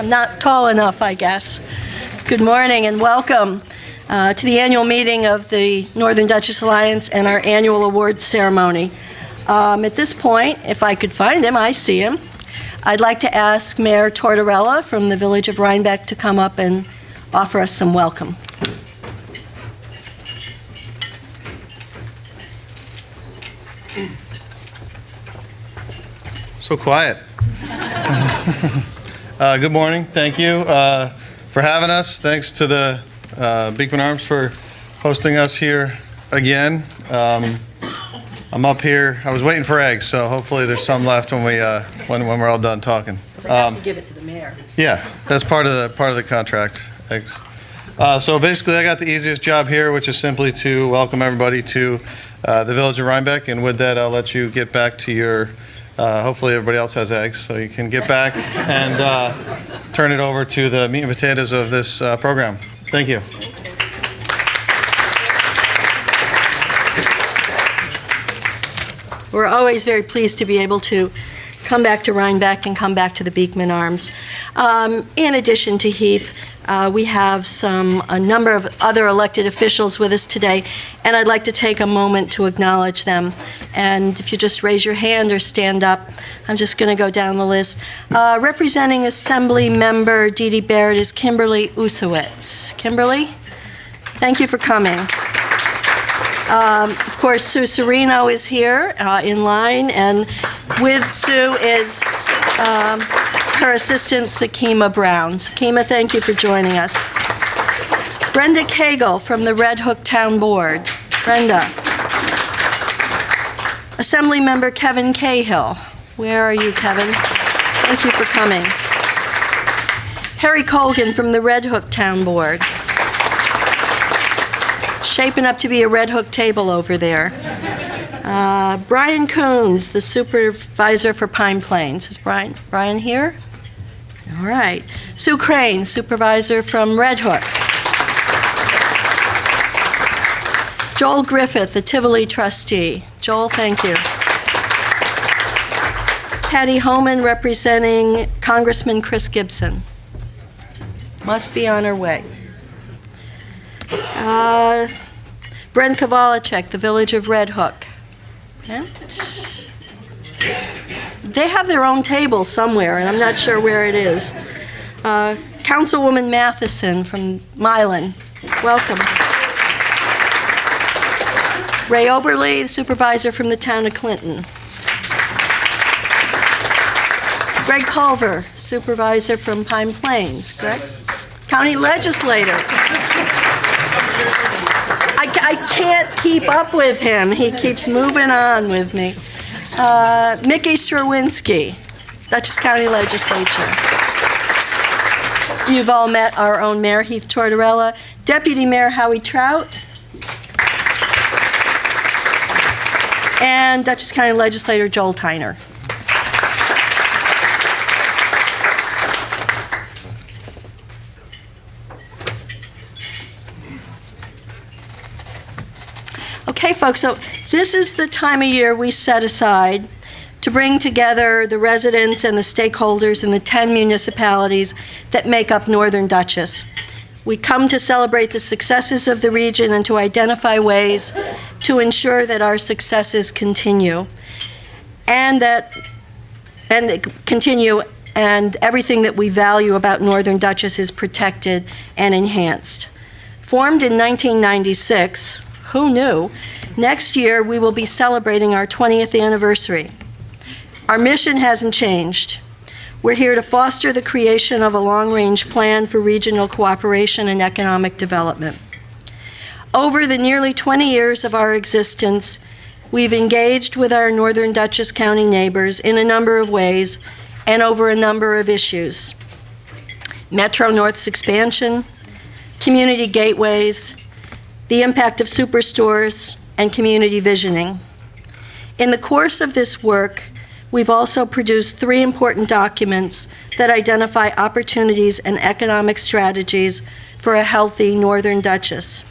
not tall enough, I guess. Good morning and welcome to the annual meeting of the Northern Dutchess Alliance and our annual awards ceremony. At this point, if I could find him, I see him. I'd like to ask Mayor Tortorella from the Village of Rhinebeck to come up and offer us some welcome. So quiet. Good morning. Thank you for having us. Thanks to the Beekman Arms for hosting us here again. I'm up here. I was waiting for eggs, so hopefully there's some left when we're all done talking. We have to give it to the mayor. Yeah, that's part of the contract. Eggs. So basically, I got the easiest job here, which is simply to welcome everybody to the Village of Rhinebeck. And with that, I'll let you get back to your. Hopefully everybody else has eggs, so you can get back and turn it over to the meat and potatoes of this program. Thank you. We're always very pleased to be able to come back to Rhinebeck and come back to the Beekman Arms. In addition to Heath, we have a number of other elected officials with us today, and I'd like to take a moment to acknowledge them. And if you just raise your hand or stand up, I'm just going to go down the list. Representing Assembly Member Dee Dee Barrett is Kimberly Usowitz. Kimberly, thank you for coming. Of course, Sue Serino is here in line, and with Sue is her assistant, Sakima Brown. Sakima, thank you for joining us. Brenda Cagle from the Red Hook Town Board. Brenda. Assembly Member Kevin Cahill. Where are you, Kevin? Thank you for coming. Harry Colgan from the Red Hook Town Board. Shaping up to be a Red Hook table over there. Brian Coons, the supervisor for Pine Plains. Is Brian here? All right. Sue Crane, supervisor from Red Hook. Joel Griffith, the Tivoli trustee. Joel, thank you. Patty Homan, representing Congressman Chris Gibson. Must be on her way. Brent Kovalachek, the Village of Red Hook. Okay. They have their own table somewhere, and I'm not sure where it is. Councilwoman Matheson from Milan. Welcome. Ray Oberle, the supervisor from the town of Clinton. Greg Culver, supervisor from Pine Plains. Greg? County legislator. I can't keep up with him. He keeps moving on with me. Mickey Strawinski, Dutchess County Legislature. You've all met our own Mayor, Heath Tortorella. Deputy Mayor Howie Trout. And Dutchess County Legislator Joel Tyner. Okay, folks, so this is the time of year we set aside to bring together the residents and the stakeholders in the 10 municipalities that make up Northern Dutchess. We come to celebrate the successes of the region and to identify ways to ensure that our successes continue and everything that we value about Northern Dutchess is protected and enhanced. Formed in 1996, who knew? Next year, we will be celebrating our 20th anniversary. Our mission hasn't changed. We're here to foster the creation of a long-range plan for regional cooperation and economic development. Over the nearly 20 years of our existence, we've engaged with our Northern Dutchess County neighbors in a number of ways and over a number of issues. Metro North's expansion, community gateways, the impact of superstores, and community visioning. In the course of this work, we've also produced 3 important documents that identify opportunities and economic strategies for a healthy Northern Dutchess.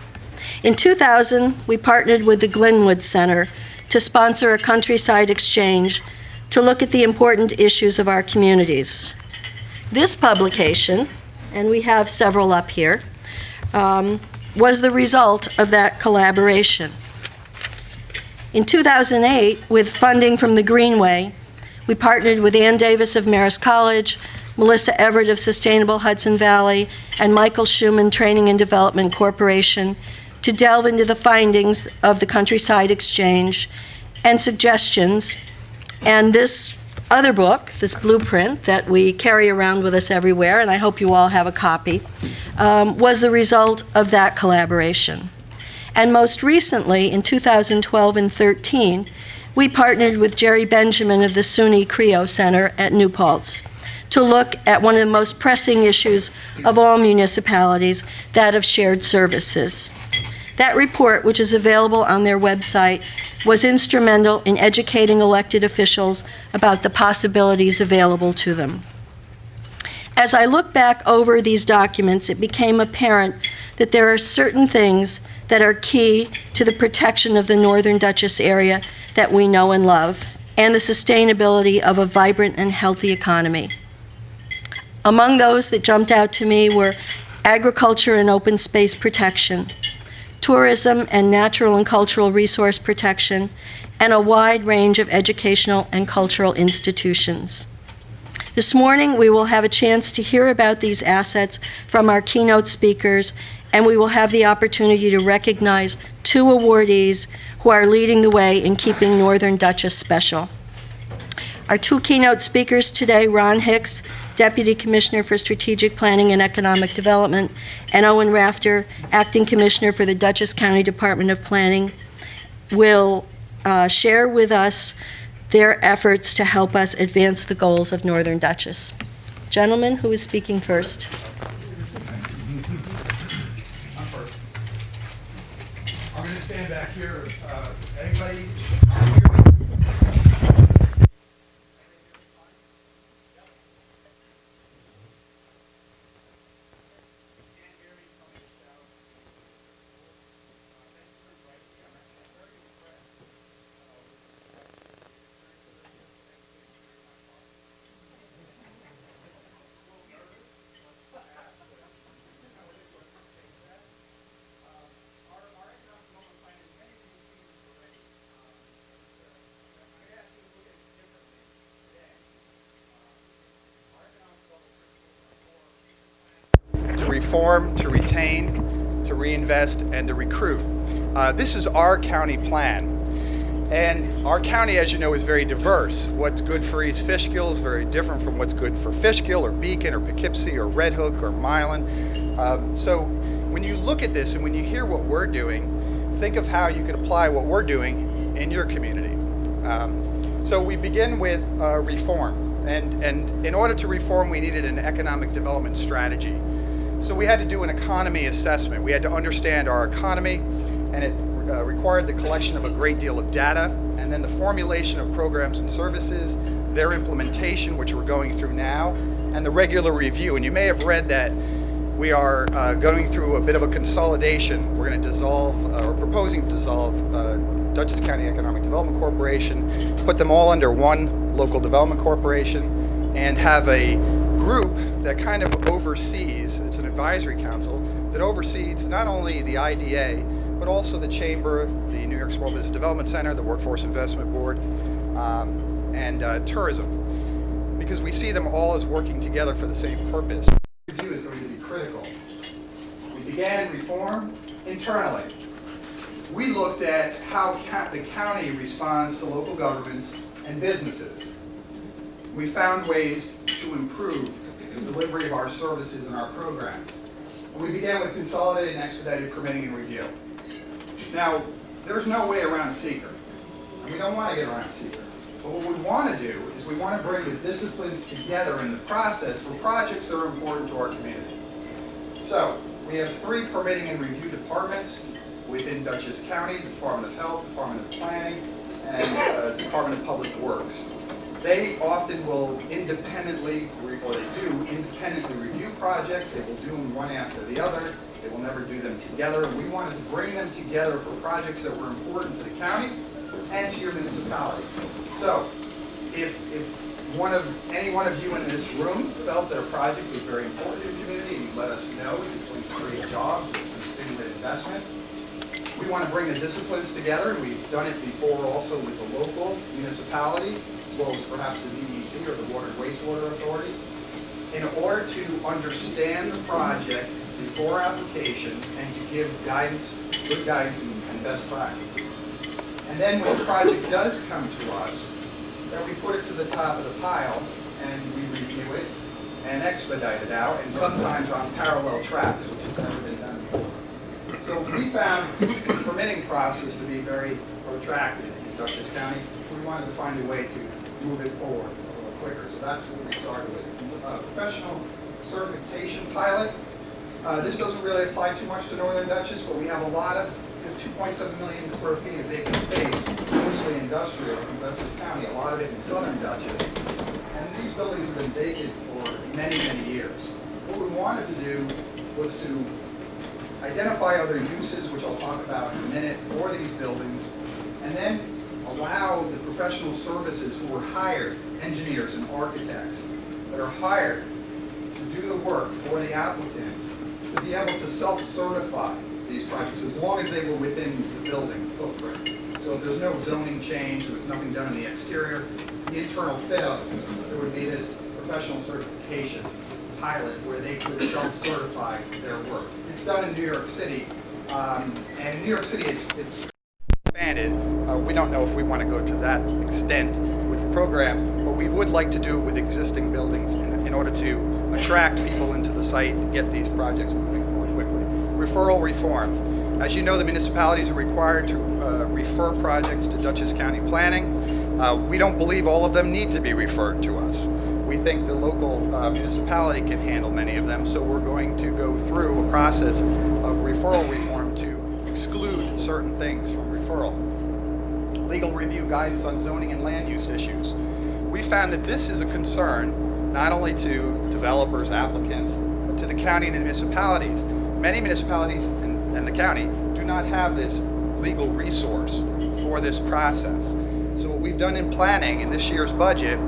In 2000, we partnered with the Glenwood Center to sponsor a countryside exchange to look at the important issues of our communities. This publication, and we have several up here, was the result of that collaboration. In 2008, with funding from the Greenway, we partnered with Ann Davis of Marist College, Melissa Everett of Sustainable Hudson Valley, and Michael Schumann Training and Development Corporation to delve into the findings of the Countryside Exchange and suggestions. And this other book, this blueprint that we carry around with us everywhere, and I hope you all have a copy, was the result of that collaboration. And most recently, in 2012 and 13, we partnered with Jerry Benjamin of the SUNY CREO Center at New Paltz to look at one of the most pressing issues of all municipalities, that of shared services. That report, which is available on their website, was instrumental in educating elected officials about the possibilities available to them. As I look back over these documents, it became apparent that there are certain things that are key to the protection of the Northern Dutchess area that we know and love, and the sustainability of a vibrant and healthy economy. Among those that jumped out to me were agriculture and open space protection, tourism and natural and cultural resource protection, and a wide range of educational and cultural institutions. This morning, we will have a chance to hear about these assets from our keynote speakers, and we will have the opportunity to recognize 2 awardees who are leading the way in keeping Northern Dutchess special. Our 2 keynote speakers today, Ron Hicks, Deputy Commissioner for Strategic Planning and Economic Development, and Owen Rafter, Acting Commissioner for the Dutchess County Department of Planning, will share with us their efforts to help us advance the goals of Northern Dutchess. Gentlemen, who is speaking first? I'm going to stand back here. Anybody? Reform, to retain, to reinvest, and to recruit. This is our county plan. And our county, as you know, is very diverse. What's good for East Fishkill is very different from what's good for Fishkill or Beacon or Poughkeepsie or Red Hook or Milan. So when you look at this and when you hear what we're doing, think of how you could apply what we're doing in your community. So we begin with reform. And in order to reform, we needed an economic development strategy. So we had to do an economy assessment. We had to understand our economy, and it required the collection of a great deal of data, and then the formulation of programs and services, their implementation, which we're going through now, and the regular review. And you may have read that we are going through a bit of a consolidation. We're going to dissolve, or proposing to dissolve, Dutchess County Economic Development Corporation, put them all under one local development corporation, and have a group that kind of oversees, it's an advisory council, that oversees not only the IDA, but also the Chamber, the New York Small Business Development Center, the Workforce Investment Board, and tourism. Because we see them all as working together for the same purpose. Review is going to be critical. We began reform internally. We looked at how the county responds to local governments and businesses. We found ways to improve the delivery of our services and our programs. And we began with consolidated and expedited permitting and review. Now, there's no way around seeker, and we don't want to get around seeker. But what we want to do is we want to bring the disciplines together in the process for projects that are important to our community. So, we have 3 permitting and review departments within Dutchess County: the Department of Health, Department of Planning, and Department of Public Works. They often will independently, or they do independently review projects. They will do them one after the other. They will never do them together. And we wanted to bring them together for projects that were important to the county and to your municipality. So if any one of you in this room felt that a project was very important to the community, you let us know. It's going to create jobs, it's going to stimulate investment. We want to bring the disciplines together. We've done it before also with the local municipality, as well as perhaps the DEC or the Water and Wastewater Authority, in order to understand the project before application and to give guidance, good guidance and best practices. And then when the project does come to us, then we put it to the top of the pile and we review it and expedite it out, and sometimes on parallel tracks, which has never been done before. So we found the permitting process to be very protracted in Dutchess County. We wanted to find a way to move it forward a little quicker. So that's what we started with. Professional certification pilot. This doesn't really apply too much to Northern Dutchess, but we have a lot of 2.7 million square feet of vacant space, mostly industrial in Dutchess County, a lot of it in Southern Dutchess. And these buildings have been vacant for many, many years. What we wanted to do was to identify other uses, which I'll talk about in a minute, for these buildings, and then allow the professional services who were hired, engineers and architects, that are hired to do the work for the applicant, to be able to self-certify these projects as long as they were within the building footprint. So if there's no zoning change, there was nothing done in the exterior, the internal fit-up, there would be this professional certification pilot where they could self-certify their work. It's done in New York City, and in New York City it's expanded. We don't know if we want to go to that extent with the program, but we would like to do it with existing buildings in order to attract people into the site and get these projects moving more quickly. Referral reform. As you know, the municipalities are required to refer projects to Dutchess County Planning. We don't believe all of them need to be referred to us. We think the local municipality can handle many of them, so we're going to go through a process of referral reform to exclude certain things from referral. Legal review guidance on zoning and land use issues. We found that this is a concern not only to developers, applicants, but to the county and the municipalities. Many municipalities and the county do not have this legal resource for this process. So what we've done in planning in this year's budget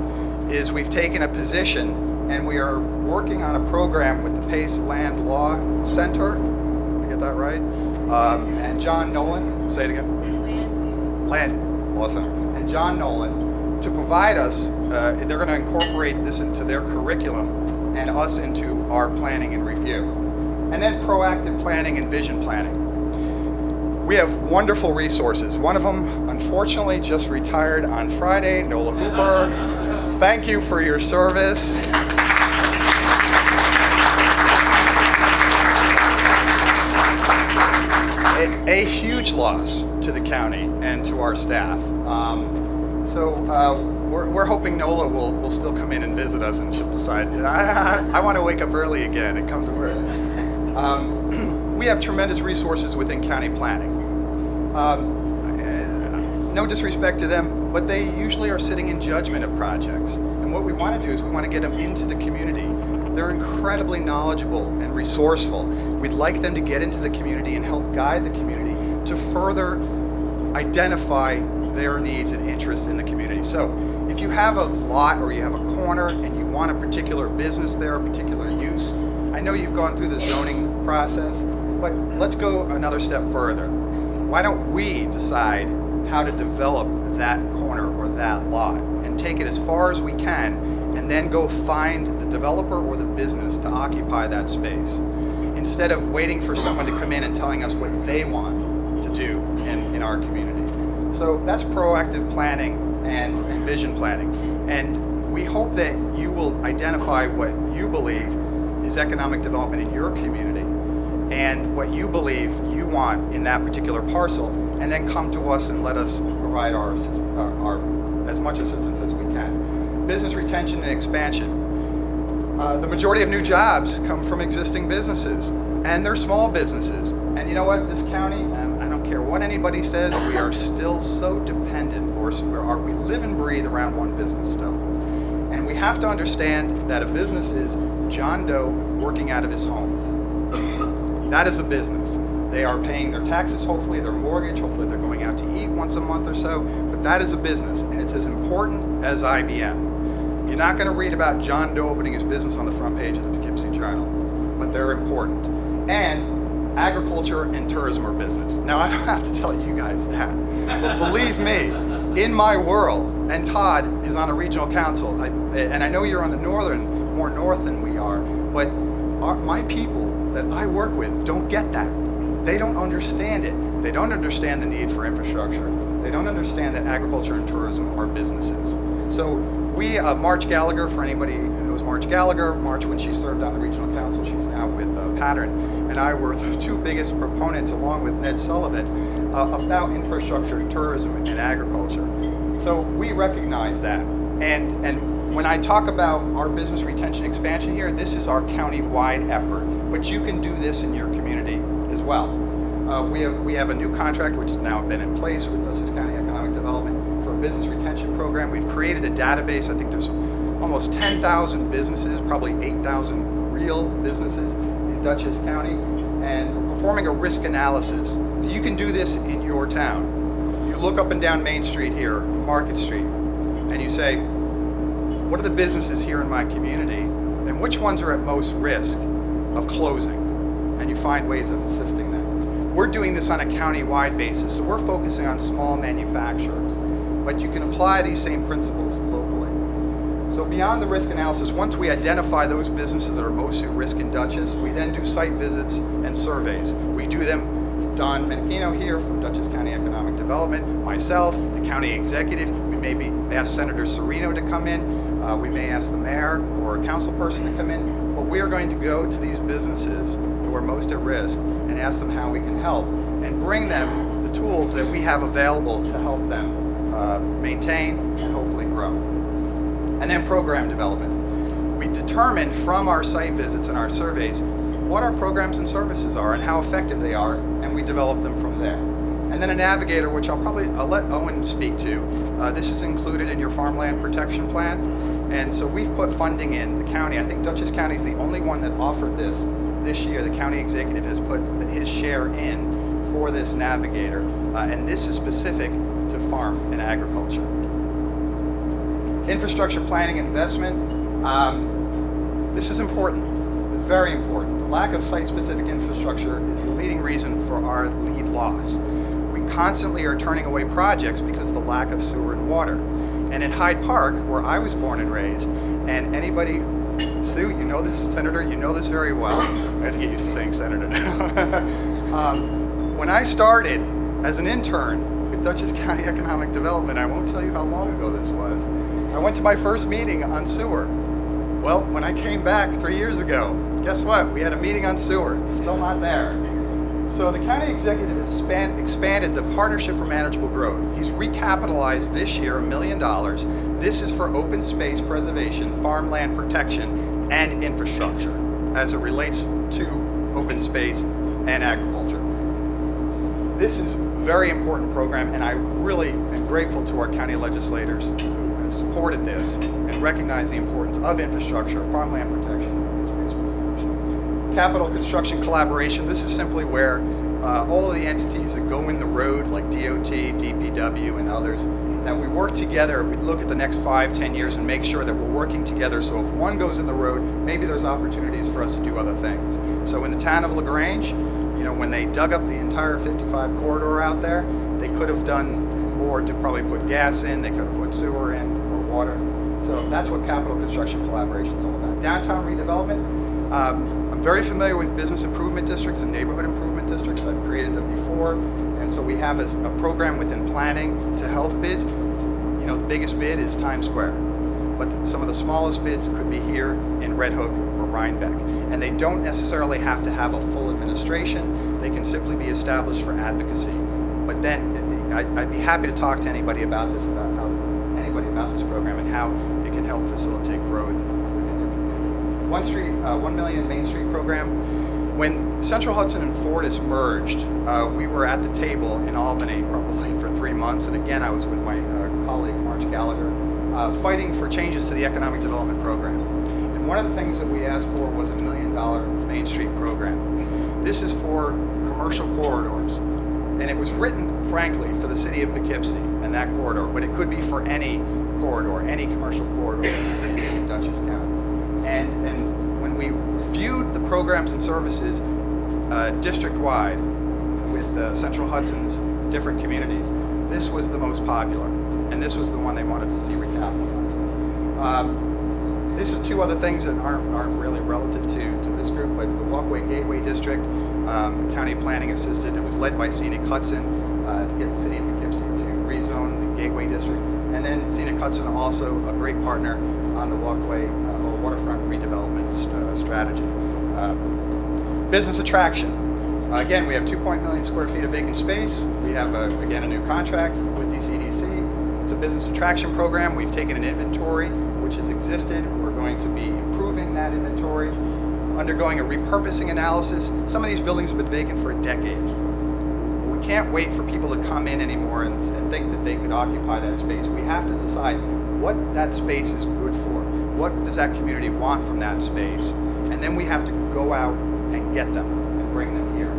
is we've taken a position and we are working on a program with the Pace Land Law Center. Did I get that right? And John Nolan, say it again. Land Law Center. And John Nolan to provide us, they're going to incorporate this into their curriculum and us into our planning and review. And then proactive planning and vision planning. We have wonderful resources. One of them, unfortunately, just retired on Friday, Nola Hooper. Thank you for your service. A huge loss to the county and to our staff. We're hoping Nola will still come in and visit us, and she'll decide, I want to wake up early again and come to work. We have tremendous resources within county planning. No disrespect to them, but they usually are sitting in judgment of projects. And what we want to do is we want to get them into the community. They're incredibly knowledgeable and resourceful. We'd like them to get into the community and help guide the community to further identify their needs and interests in the community. So if you have a lot or you have a corner and you want a particular business there, a particular use, I know you've gone through the zoning process, but let's go another step further. Why don't we decide how to develop that corner or that lot and take it as far as we can and then go find the developer or the business to occupy that space instead of waiting for someone to come in and telling us what they want to do in our community. So that's proactive planning and vision planning. And we hope that you will identify what you believe is economic development in your community and what you believe you want in that particular parcel, and then come to us and let us provide our as much assistance as we can. Business retention and expansion. The majority of new jobs come from existing businesses, and they're small businesses. And you know what, this county, I don't care what anybody says, we are still so dependent, or we live and breathe around one business still. And we have to understand that a business is John Doe working out of his home. That is a business. They are paying their taxes, hopefully their mortgage, hopefully they're going out to eat once a month or so, but that is a business, and it's as important as IBM. You're not going to read about John Doe opening his business on the front page of the Poughkeepsie Journal, but they're important. And agriculture and tourism are business. Now, I don't have to tell you guys that, but believe me, in my world, and Todd is on a regional council, and I know you're on the more north than we are, but my people that I work with don't get that. They don't understand it. They don't understand the need for infrastructure. They don't understand that agriculture and tourism are businesses. So we, March Gallagher, for anybody who knows March Gallagher, March when she served on the regional council, she's now with Pattern, and I were the two biggest proponents, along with Ned Sullivan, about infrastructure, tourism, and agriculture. So we recognize that. And when I talk about our business retention expansion here, this is our county-wide effort, but you can do this in your community as well. We have a new contract which has now been in place with Dutchess County Economic Development for a business retention program. We've created a database. I think there's almost 10,000 businesses, probably 8,000 real businesses in Dutchess County, and we're performing a risk analysis. You can do this in your town. You look up and down Main Street here, Market Street, and you say, what are the businesses here in my community, and which ones are at most risk of closing? And you find ways of assisting them. We're doing this on a county-wide basis, so we're focusing on small manufacturers, but you can apply these same principles locally. So beyond the risk analysis, once we identify those businesses that are most at risk in Dutchess, we then do site visits and surveys. We do them, Don Menachino here from Dutchess County Economic Development, myself, the county executive. We maybe ask Senator Serino to come in. We may ask the mayor or a council person to come in, but we are going to go to these businesses who are most at risk and ask them how we can help and bring them the tools that we have available to help them maintain and hopefully grow. And then program development. We determine from our site visits and our surveys what our programs and services are and how effective they are, and we develop them from there. And then a navigator, which I'll let Owen speak to. This is included in your farmland protection plan. And so we've put funding in the county. I think Dutchess County is the only one that offered this year. The county executive has put his share in for this navigator. And this is specific to farm and agriculture. Infrastructure planning and investment. This is important, it's very important. The lack of site-specific infrastructure is the leading reason for our lead loss. We constantly are turning away projects because of the lack of sewer and water. And in Hyde Park, where I was born and raised, and anybody, Sue, you know this, Senator, you know this very well. I have to get used to saying Senator now. When I started as an intern with Dutchess County Economic Development, I won't tell you how long ago this was, I went to my first meeting on sewer. Well, when I came back 3 years ago, guess what? We had a meeting on sewer. It's still not there. So the county executive has expanded the Partnership for Manageable Growth. He's recapitalized this year $1 million. This is for open space preservation, farmland protection, and infrastructure as it relates to open space and agriculture. This is a very important program, and I really am grateful to our county legislators who have supported this and recognize the importance of infrastructure, farmland protection, and open space preservation. Capital construction collaboration. This is simply where all of the entities that go in the road, like DOT, DPW, and others, that we work together. We look at the next 5-10 years and make sure that we're working together, so if one goes in the road, maybe there's opportunities for us to do other things. So in the town of LaGrange, you know, when they dug up the entire 55 corridor out there, they could have done more to probably put gas in, they could have put sewer in, or water. So that's what capital construction collaboration is all about. Downtown redevelopment. I'm very familiar with business improvement districts and neighborhood improvement districts. I've created them before. And so we have a program within planning to help bids. You know, the biggest bid is Times Square, but some of the smallest bids could be here in Red Hook or Rhinebeck. And they don't necessarily have to have a full administration. They can simply be established for advocacy. But then I'd be happy to talk to anybody about this, about this program and how it can help facilitate growth within their community. 1 Million Main Street program. When Central Hudson and Fortis merged, we were at the table in Albany probably for 3 months, and again I was with my colleague March Gallagher, fighting for changes to the economic development program. And one of the things that we asked for was $1 million Main Street program. This is for commercial corridors, and it was written, frankly, for the city of Poughkeepsie and that corridor, but it could be for any corridor, any commercial corridor in Dutchess County. And when we viewed the programs and services district-wide with Central Hudson's different communities, this was the most popular, and this was the one they wanted to see recapitalized. This is two other things that aren't really relative to this group, but the Walkway Gateway District, county planning assisted. It was led by Scenic Hudson to get the city of Poughkeepsie to rezone the Gateway District. And then Scenic Hudson, also a great partner on the walkway or waterfront redevelopment strategy. Business attraction. Again, we have 2.1 million square feet of vacant space. We have, again, a new contract with DCDC. It's a business attraction program. We've taken an inventory which has existed. We're going to be improving that inventory, undergoing a repurposing analysis. Some of these buildings have been vacant for a decade. We can't wait for people to come in anymore and think that they could occupy that space. We have to decide what that space is good for. What does that community want from that space? And then we have to go out and get them and bring them here.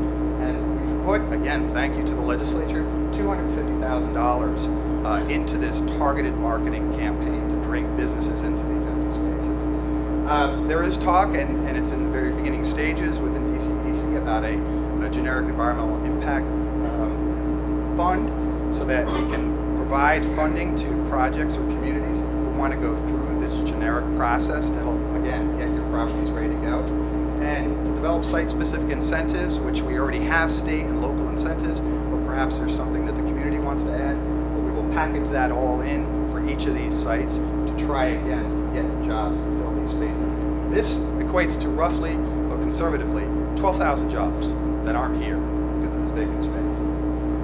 And we've put, again, thank you to the legislature, $250,000 into this targeted marketing campaign to bring businesses into these empty spaces. There is talk, and it's in the very beginning stages within DCDC, about a generic environmental impact fund, so that we can provide funding to projects or communities who want to go through this generic process to help, again, get your properties ready to go. And to develop site-specific incentives, which we already have state and local incentives, but perhaps there's something that the community wants to add. But we will package that all in for each of these sites to try again to get jobs to fill these spaces. This equates to roughly, or conservatively, 12,000 jobs that aren't here because of this vacant space.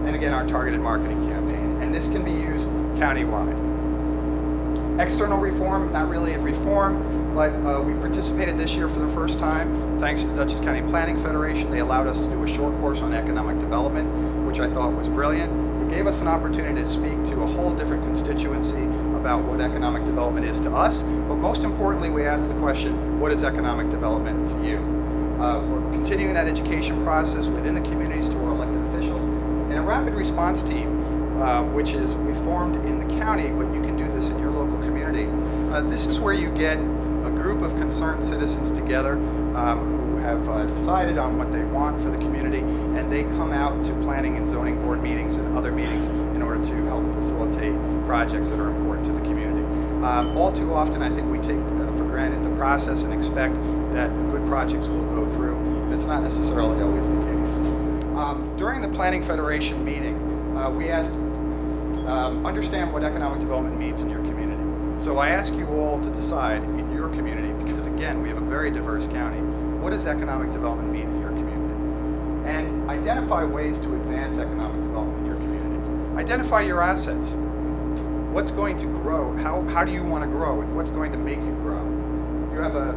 And again, our targeted marketing campaign. And this can be used countywide. External reform, not really a reform, but we participated this year for the first time. Thanks to the Dutchess County Planning Federation, they allowed us to do a short course on economic development, which I thought was brilliant. It gave us an opportunity to speak to a whole different constituency about what economic development is to us, but most importantly, we asked the question, what is economic development to you? We're continuing that education process within the communities to our elected officials. And a rapid response team, which is we formed in the county, but you can do this in your local community. This is where you get a group of concerned citizens together who have decided on what they want for the community, and they come out to planning and zoning board meetings and other meetings in order to help facilitate projects that are important to the community. All too often, I think we take for granted the process and expect that good projects will go through. That's not necessarily always the case. During the Planning Federation meeting, we asked, understand what economic development means in your community. So I ask you all to decide in your community, because again, we have a very diverse county, what does economic development mean in your community? And identify ways to advance economic development in your community. Identify your assets. What's going to grow? How do you want to grow, and what's going to make you grow? You have a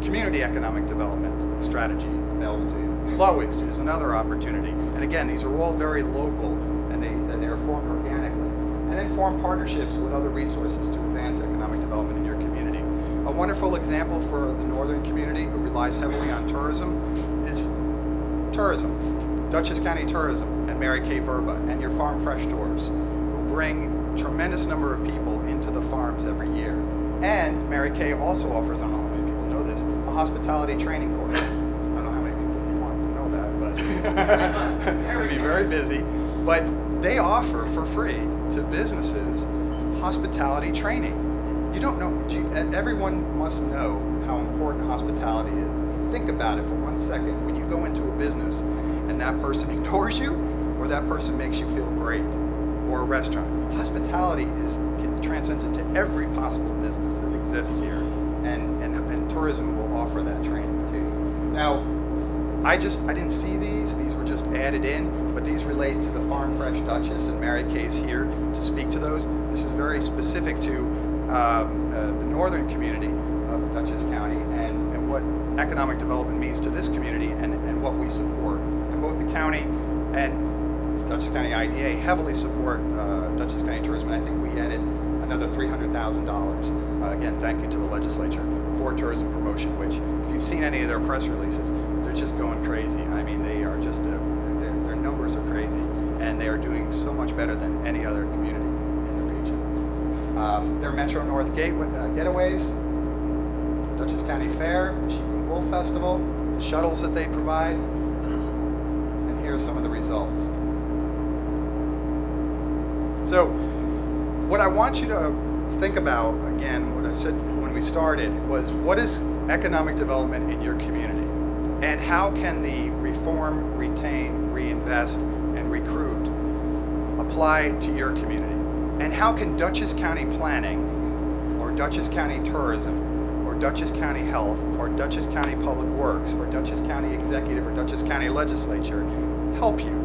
community economic development strategy available to you. Lois is another opportunity. And again, these are all very local, and they are formed organically. And then form partnerships with other resources to advance economic development in your community. A wonderful example for the northern community who relies heavily on tourism is tourism. Dutchess County Tourism and Mary Kay Verba and your farm fresh tours, who bring a tremendous number of people into the farms every year. And Mary Kay also offers, I don't know how many people know this, a hospitality training course. I don't know how many people want to know that, but it would be very busy. But they offer for free to businesses hospitality training. You don't know, everyone must know how important hospitality is. Think about it for 1 second. When you go into a business and that person ignores you, or that person makes you feel great, or a restaurant, hospitality transcends into every possible business that exists here, and tourism will offer that training too. Now, I didn't see these were just added in, but these relate to the Farm Fresh Dutchess, and Mary Kay's here to speak to those. This is very specific to the northern community of Dutchess County and what economic development means to this community and what we support. And both the county and Dutchess County IDA heavily support Dutchess County Tourism, and I think we added another $300,000. Again, thank you to the legislature for tourism promotion, which if you've seen any of their press releases, they're just going crazy. I mean, they are just, their numbers are crazy, and they are doing so much better than any other community in the region. their Metro North getaways, Dutchess County Fair, the Sheep and Wool Festival, the shuttles that they provide, and here are some of the results. So, what I want you to think about, again, what I said when we started, was what is economic development in your community? And how can the reform, retain, reinvest, and recruit apply to your community? And how can Dutchess County Planning, or Dutchess County Tourism, or Dutchess County Health, or Dutchess County Public Works, or Dutchess County Executive, or Dutchess County Legislature help you?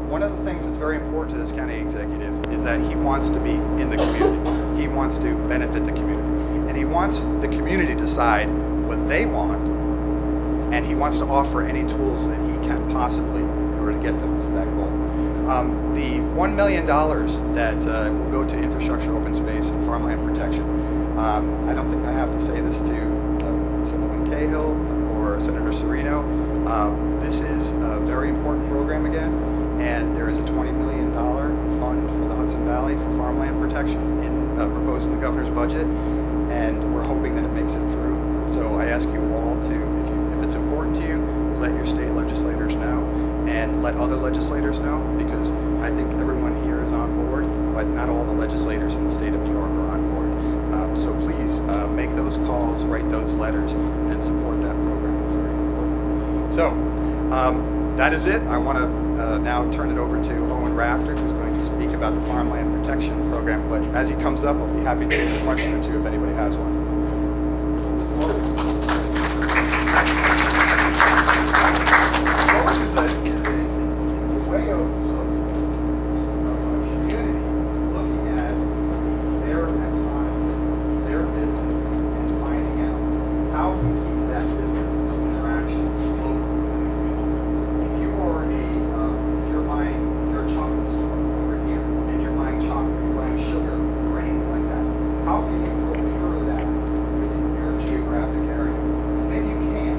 One of the things that's very important to this county executive is that he wants to be in the community. He wants to benefit the community. And he wants the community to decide what they want, and he wants to offer any tools that he can possibly in order to get them to that goal. The $1 million that will go to infrastructure, open space, and farmland protection, I don't think I have to say this to Senator Cahill or Senator Serino. This is a very important program again, and there is a $20 million fund for the Hudson Valley for farmland protection proposed in the governor's budget, and we're hoping that it makes it through. So I ask you all to, if it's important to you, let your state legislators know and let other legislators know, because I think everyone here is on board, but not all the legislators in the state of New York are on board. So please make those calls, write those letters, and support that program. It's very important. So that is it. I want to now turn it over to Owen Rafter, who's going to speak about the Farmland Protection Program. But as he comes up, I'll be happy to take a question or two if anybody has one. Lois is a way of a community looking at their economy, their business, and finding out how we keep that business and those interactions local in the community. If you're buying your chocolate store over here, and you're buying chocolate, you're buying sugar, or anything like that, how can you procure that within your geographic area? Maybe you can.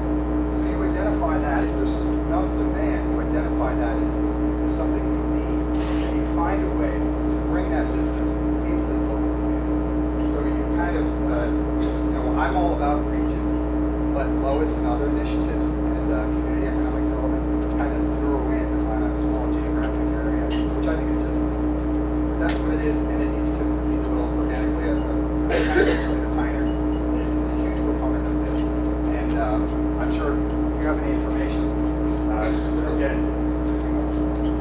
So you identify that, if there's enough demand, you identify that as something you need, and you find a way to bring that business into the local community. So you kind of, I'm all about region, but Lois and other initiatives and community economic development kind of zero in on a small geographic area, which I think is just, that's what it is, and it needs to be developed organically. Legislator Tyner is a huge proponent of this, and I'm sure if you have any information, we'll get into it.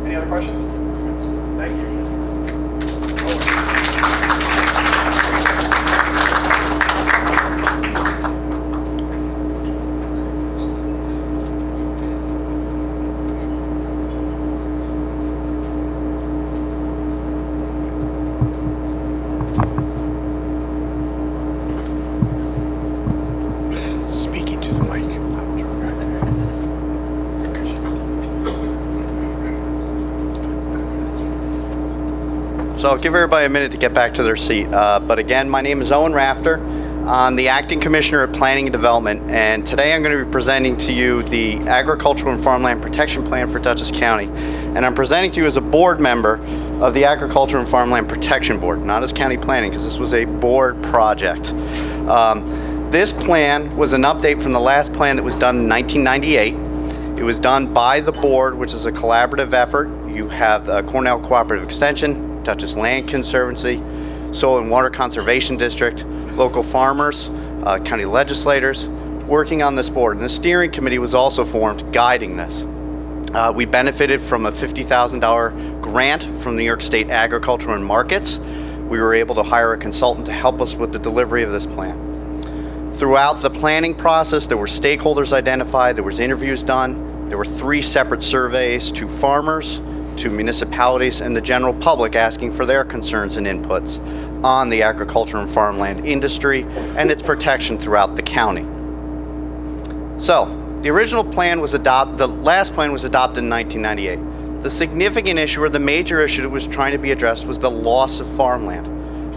Any other questions? Thank you. Speaking to the mic. So I'll give everybody a minute to get back to their seat. But again, my name is Owen Rafter. I'm the Acting Commissioner at Planning and Development, and today I'm going to be presenting to you the Agricultural and Farmland Protection Plan for Dutchess County. And I'm presenting to you as a board member of the Agricultural and Farmland Protection Board, not as county planning, because this was a board project. This plan was an update from the last plan that was done in 1998. It was done by the board, which is a collaborative effort. You have the Cornell Cooperative Extension, Dutchess Land Conservancy, Soil and Water Conservation District, local farmers, county legislators, working on this board. And the steering committee was also formed guiding this. We benefited from a $50,000 grant from New York State Agriculture and Markets. We were able to hire a consultant to help us with the delivery of this plan. Throughout the planning process, there were stakeholders identified, there was interviews done, there were 3 separate surveys to farmers, to municipalities, and the general public asking for their concerns and inputs on the agriculture and farmland industry and its protection throughout the county. So, the original plan was the last plan was adopted in 1998. The significant issue, or the major issue that was trying to be addressed, was the loss of farmland.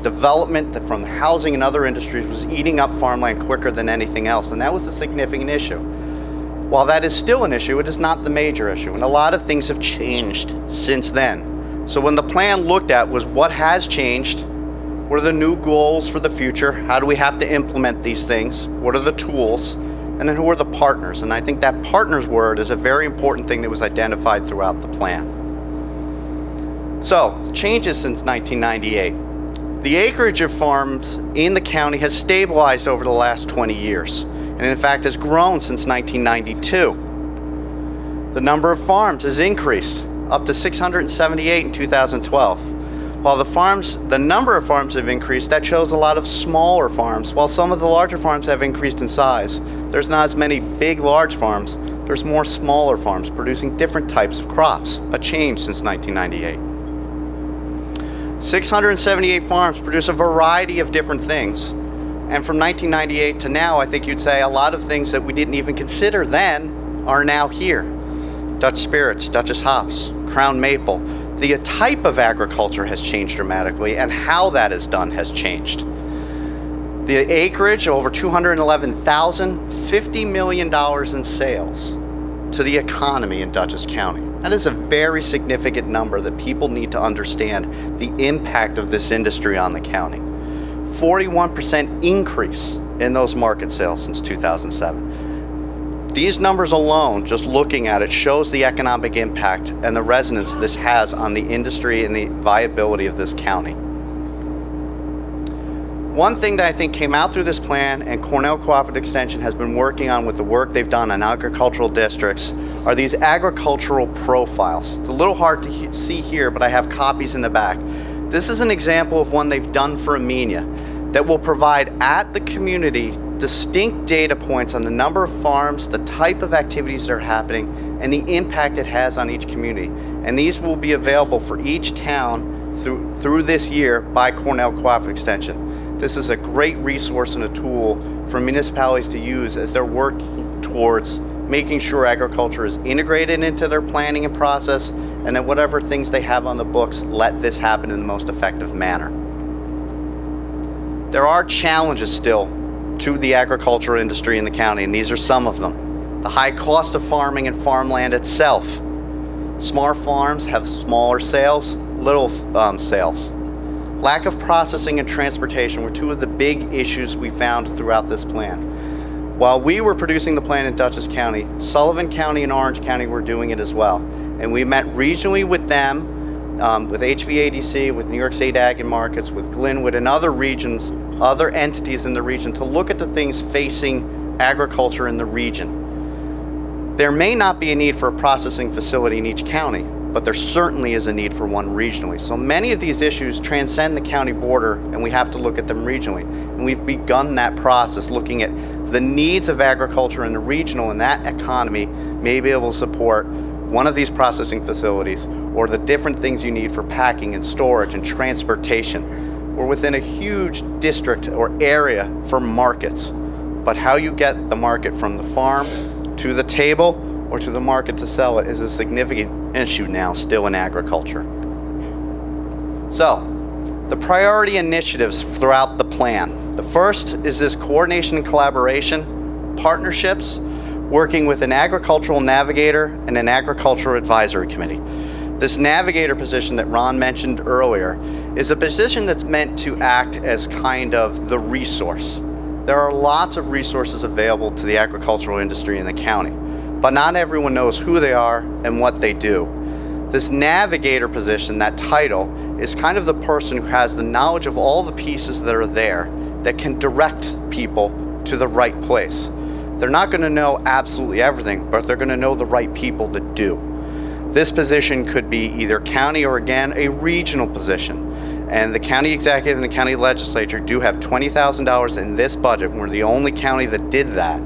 Development that from housing and other industries was eating up farmland quicker than anything else, and that was a significant issue. While that is still an issue, it is not the major issue, and a lot of things have changed since then. So when the plan looked at was what has changed What are the new goals for the future? How do we have to implement these things? What are the tools? And then who are the partners? And I think that partners word is a very important thing that was identified throughout the plan. So, changes since 1998. The acreage of farms in the county has stabilized over the last 20 years, and in fact has grown since 1992. The number of farms has increased up to 678 in 2012. While the number of farms have increased, that shows a lot of smaller farms. While some of the larger farms have increased in size, there's not as many big, large farms. There's more smaller farms producing different types of crops, a change since 1998. 678 farms produce a variety of different things. And from 1998 to now, I think you'd say a lot of things that we didn't even consider then are now here. Dutch spirits, Dutchess hops, Crown maple. The type of agriculture has changed dramatically, and how that is done has changed. The acreage, over 211,000, $50 million in sales to the economy in Dutchess County. That is a very significant number that people need to understand the impact of this industry on the county. 41% increase in those market sales since 2007. These numbers alone, just looking at it, shows the economic impact and the resonance this has on the industry and the viability of this county. One thing that I think came out through this plan, and Cornell Cooperative Extension has been working on with the work they've done on agricultural districts, are these agricultural profiles. It's a little hard to see here, but I have copies in the back. This is an example of one they've done for Amenia that will provide at the community distinct data points on the number of farms, the type of activities that are happening, and the impact it has on each community. And these will be available for each town through this year by Cornell Cooperative Extension. This is a great resource and a tool for municipalities to use as they're working towards making sure agriculture is integrated into their planning and process, and that whatever things they have on the books, let this happen in the most effective manner. There are challenges still to the agricultural industry in the county, and these are some of them. The high cost of farming and farmland itself. Small farms have smaller sales, little sales. Lack of processing and transportation were two of the big issues we found throughout this plan. While we were producing the plan in Dutchess County, Sullivan County and Orange County were doing it as well. And we met regionally with them, with HVADC, with New York State Ag and Markets, with Glenwood and other regions, other entities in the region to look at the things facing agriculture in the region. There may not be a need for a processing facility in each county, but there certainly is a need for one regionally. So many of these issues transcend the county border, and we have to look at them regionally. And we've begun that process looking at the needs of agriculture in the regional, and that economy may be able to support one of these processing facilities, or the different things you need for packing and storage and transportation. We're within a huge district or area for markets, but how you get the market from the farm to the table or to the market to sell it is a significant issue now still in agriculture. So, the priority initiatives throughout the plan. The first is this coordination and collaboration, partnerships, working with an agricultural navigator and an agricultural advisory committee. This navigator position that Ron mentioned earlier is a position that's meant to act as kind of the resource. There are lots of resources available to the agricultural industry in the county, but not everyone knows who they are and what they do. This navigator position, that title, is kind of the person who has the knowledge of all the pieces that are there that can direct people to the right place. They're not going to know absolutely everything, but they're going to know the right people that do. This position could be either county or, again, a regional position. And the county executive and the county legislature do have $20,000 in this budget, and we're the only county that did that,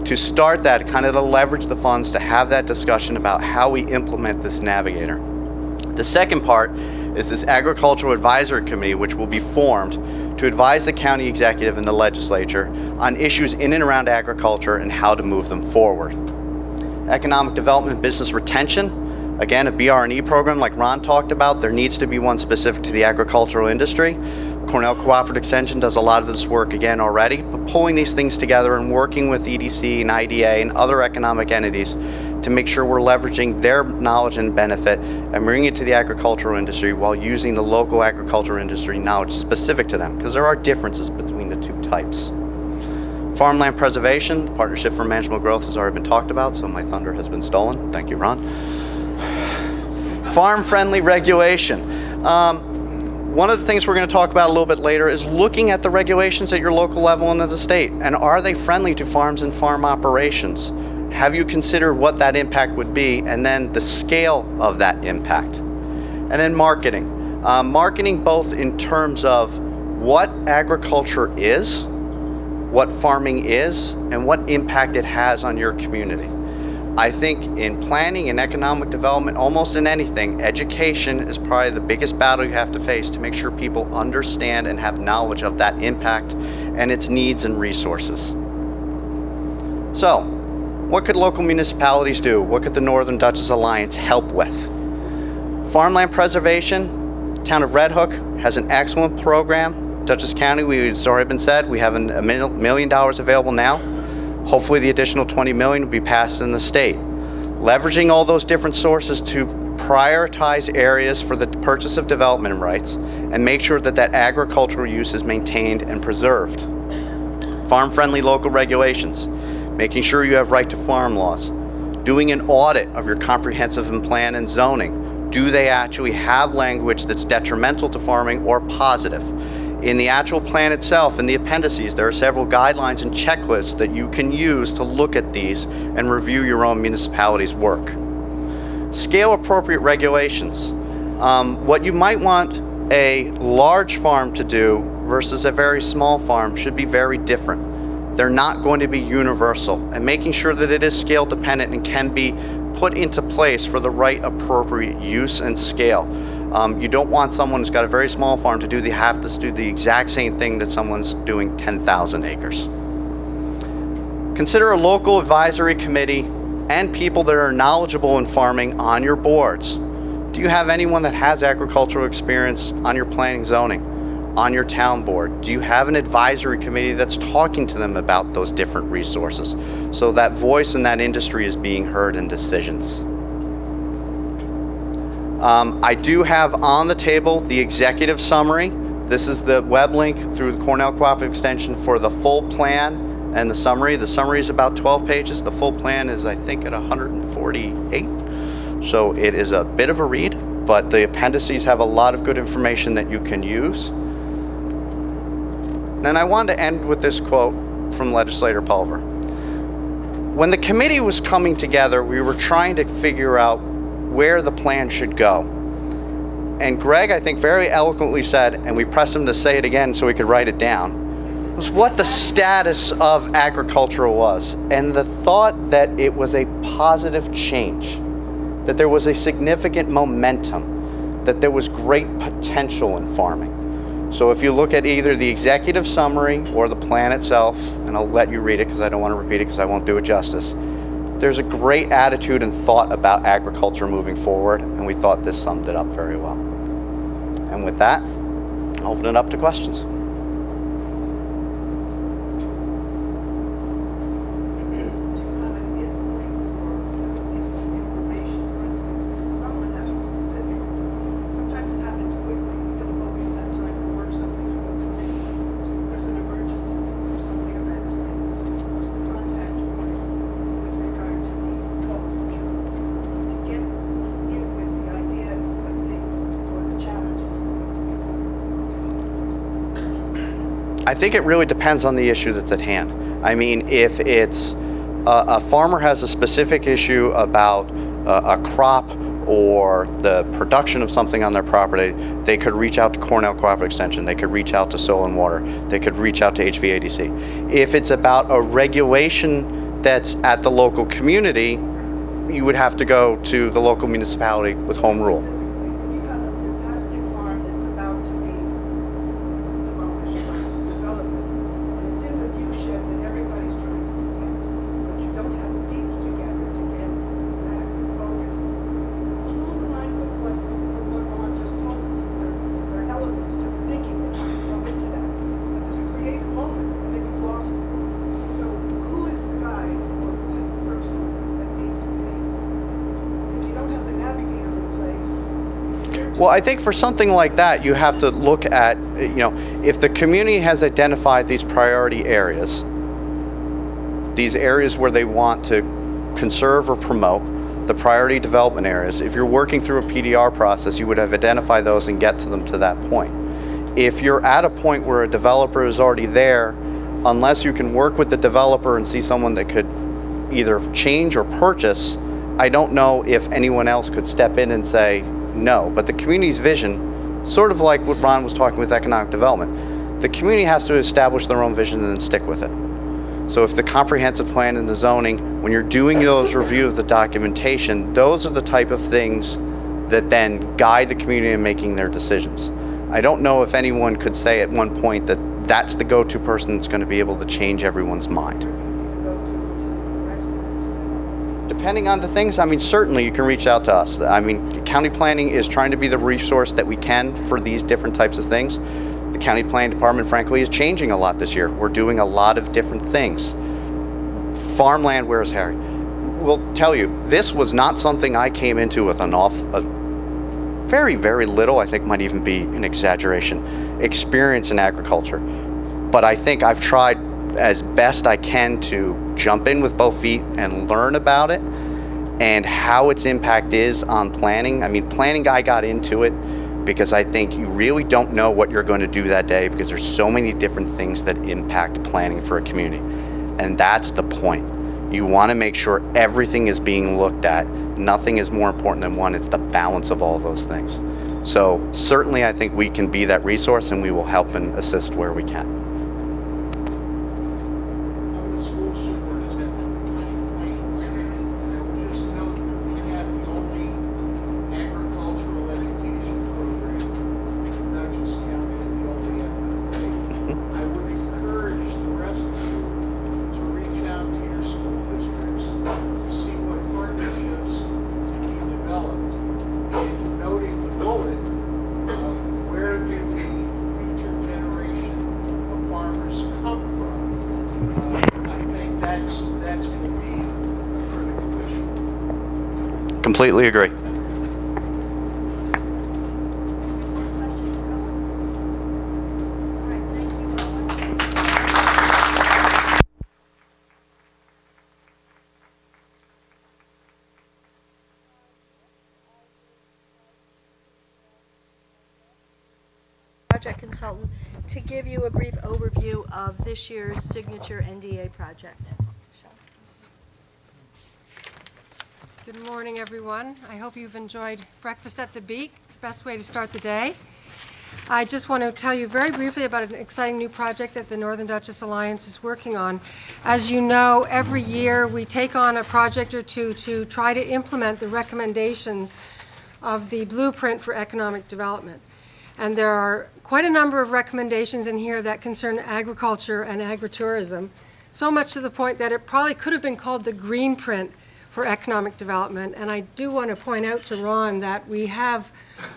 to start that, kind of to leverage the funds to have that discussion about how we implement this navigator. The second part is this agricultural advisory committee, which will be formed to advise the county executive and the legislature on issues in and around agriculture and how to move them forward. Economic development and business retention. Again, a BR&E program like Ron talked about, there needs to be one specific to the agricultural industry. Cornell Cooperative Extension does a lot of this work again already, but pulling these things together and working with EDC and IDA and other economic entities to make sure we're leveraging their knowledge and benefit and bringing it to the agricultural industry while using the local agricultural industry knowledge specific to them, because there are differences between the two types. Farmland preservation, Partnership for Manageable Growth has already been talked about, so my thunder has been stolen. Thank you, Ron. Farm-friendly regulation. One of the things we're going to talk about a little bit later is looking at the regulations at your local level and at the state, and are they friendly to farms and farm operations? Have you considered what that impact would be, and then the scale of that impact? And then marketing. Marketing both in terms of what agriculture is, what farming is, and what impact it has on your community. I think in planning and economic development, almost in anything, education is probably the biggest battle you have to face to make sure people understand and have knowledge of that impact and its needs and resources. So, what could local municipalities do? What could the Northern Dutchess Alliance help with? Farmland preservation, Town of Red Hook has an excellent program. Dutchess County, it's already been said, we have $1 million available now. Hopefully the additional $20 million will be passed in the state. Leveraging all those different sources to prioritize areas for the purchase of development rights and make sure that that agricultural use is maintained and preserved. Farm-friendly local regulations, making sure you have right to farm laws, doing an audit of your comprehensive plan and zoning. Do they actually have language that's detrimental to farming or positive? In the actual plan itself, in the appendices, there are several guidelines and checklists that you can use to look at these and review your own municipality's work. Scale appropriate regulations. What you might want a large farm to do versus a very small farm should be very different. They're not going to be universal, and making sure that it is scale dependent and can be put into place for the right appropriate use and scale. You don't want someone who's got a very small farm to do the exact same thing that someone's doing 10,000 acres. Consider a local advisory committee and people that are knowledgeable in farming on your boards. Do you have anyone that has agricultural experience on your planning zoning, on your town board? Do you have an advisory committee that's talking to them about those different resources so that voice in that industry is being heard in decisions? I do have on the table the executive summary. This is the web link through the Cornell Cooperative Extension for the full plan and the summary. The summary is about 12 pages. The full plan is, I think, at 148. So it is a bit of a read, but the appendices have a lot of good information that you can use. And I wanted to end with this quote from Legislator Pulver. When the committee was coming together, we were trying to figure out where the plan should go. And Greg, I think, very eloquently said, and we pressed him to say it again so we could write it down, was what the status of agriculture was, and the thought that it was a positive change, that there was a significant momentum, that there was great potential in farming. So if you look at either the executive summary or the plan itself, and I'll let you read it because I don't want to repeat it because I won't do it justice, there's a great attitude and thought about agriculture moving forward, and we thought this summed it up very well. And with that, I'll open it up to questions. I think it really depends on the issue that's at hand. I mean, if it's a farmer has a specific issue about a crop or the production of something on their property, they could reach out to Cornell Cooperative Extension, they could reach out to Soil and Water, they could reach out to HVADC. If it's about a regulation that's at the local community, you would have to go to the local municipality with home rule. You have a fantastic farm that's about to be demolished by development. And it's in the view shed that everybody's trying to protect. But you don't have the people together to get that focus. Along the lines of what Ron just told us, there are elements to the thinking that have to go into that. But there's a creative moment, and then you've lost it. So who is the guy or who is the person that needs to be Well, I think for something like that, you have to look at, if the community has identified these priority areas, these areas where they want to conserve or promote, the priority development areas, if you're working through a PDR process, you would have identified those and get to them to that point. If you're at a point where a developer is already there, unless you can work with the developer and see someone that could either change or purchase, I don't know if anyone else could step in and say no. But the community's vision, sort of like what Ron was talking with economic development, the community has to establish their own vision and then stick with it. So if the comprehensive plan and the zoning, when you're doing those review of the documentation, those are the type of things that then guide the community in making their decisions. I don't know if anyone could say at one point that that's the go-to person that's going to be able to change everyone's mind. Depending on the things, I mean, certainly you can reach out to us. I mean, county planning is trying to be the resource that we can for these different types of things. The county planning department, frankly, is changing a lot this year. We're doing a lot of different things. Farmland, where's Harry? Will tell you, this was not something I came into with very, very little, I think might even be an exaggeration, experience in agriculture. But I think I've tried as best I can to jump in with both feet and learn about it and how its impact is on planning. I mean, planning, I got into it because I think you really don't know what you're going to do that day because there's so many different things that impact planning for a community. And that's the point. You want to make sure everything is being looked at. Nothing is more important than one. It's the balance of all those things. So certainly I think we can be that resource and we will help and assist where we can. I'm the school superintendent of Pine Plains. I will just note that we have the only agricultural education program in Dutchess County and the only FFA. I would encourage the rest of you to reach out to your school districts to see what partnerships can be developed and noting the bullet of where do the future generation of farmers come from. I think that's going to be a critical issue. Completely agree. Project consultant to give you a brief overview of this year's signature NDA project. Good morning, everyone. I hope you've enjoyed breakfast at the Beak. It's the best way to start the day. I just want to tell you very briefly about an exciting new project that the Northern Dutchess Alliance is working on. As you know, every year we take on a project or two to try to implement the recommendations of the Blueprint for Economic Development. And there are quite a number of recommendations in here that concern agriculture and agritourism, so much to the point that it probably could have been called the Green Print for Economic Development. And I do want to point out to Ron that we have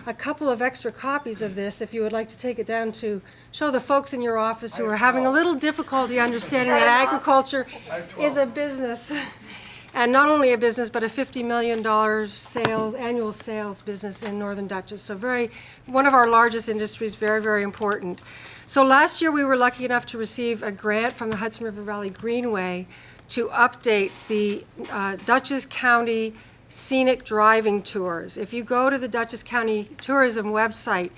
a couple of extra copies of this if you would like to take it down to show the folks in your office who are having a little difficulty understanding that agriculture is a business. And not only a business, but a $50 million annual sales business in Northern Dutchess. So one of our largest industries, very, very important. So last year we were lucky enough to receive a grant from the Hudson River Valley Greenway to update the Dutchess County scenic driving tours. If you go to the Dutchess County Tourism website,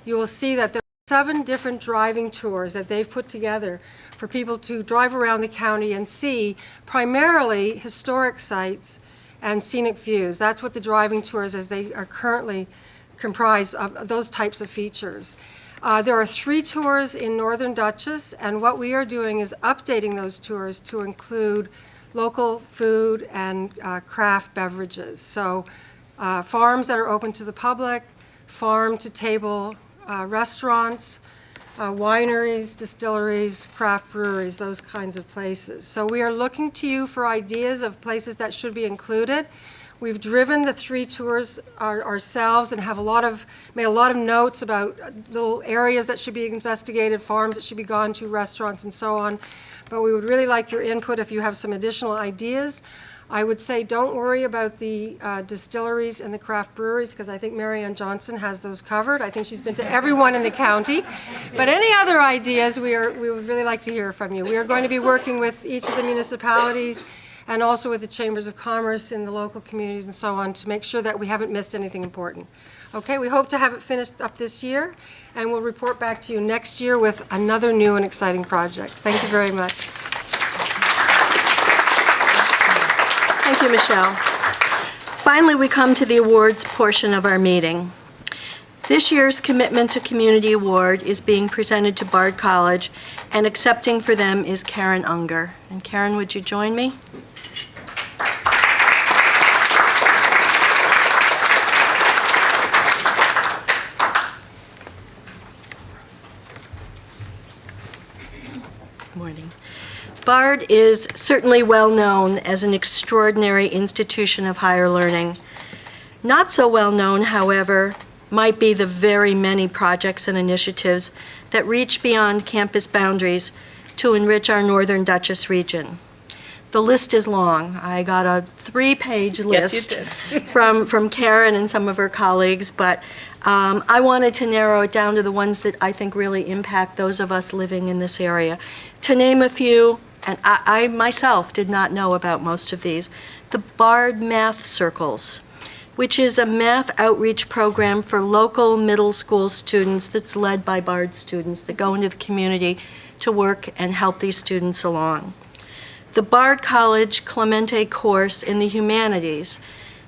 you will see that there are 7 different driving tours that they've put together for people to drive around the county and see primarily historic sites and scenic views. That's what the driving tours, as they are currently comprised of, those types of features. There are 3 tours in Northern Dutchess, and what we are doing is updating those tours to include local food and craft beverages. So farms that are open to the public, farm-to-table restaurants, wineries, distilleries, craft breweries, those kinds of places. So we are looking to you for ideas of places that should be included. We've driven the 3 tours ourselves and have made a lot of notes about little areas that should be investigated, farms that should be gone to, restaurants, and so on. But we would really like your input if you have some additional ideas. I would say don't worry about the distilleries and the craft breweries, because I think Mary Ann Johnson has those covered. I think she's been to everyone in the county. But any other ideas, we would really like to hear from you. We are going to be working with each of the municipalities and also with the chambers of commerce in the local communities and so on to make sure that we haven't missed anything important. Okay, we hope to have it finished up this year, and we'll report back to you next year with another new and exciting project. Thank you very much. Thank you, Michelle. Finally, we come to the awards portion of our meeting. This year's Commitment to Community Award is being presented to Bard College, and accepting for them is Karen Unger. And Karen, would you join me? Morning. Bard is certainly well known as an extraordinary institution of higher learning. Not so well known, however, might be the very many projects and initiatives that reach beyond campus boundaries to enrich our Northern Dutchess region. The list is long. I got a 3-page list from Karen and some of her colleagues, but I wanted to narrow it down to the ones that I think really impact those of us living in this area. To name a few, and I myself did not know about most of these, the Bard Math Circles, which is a math outreach program for local middle school students that's led by Bard students that go into the community to work and help these students along. The Bard College Clemente course in the humanities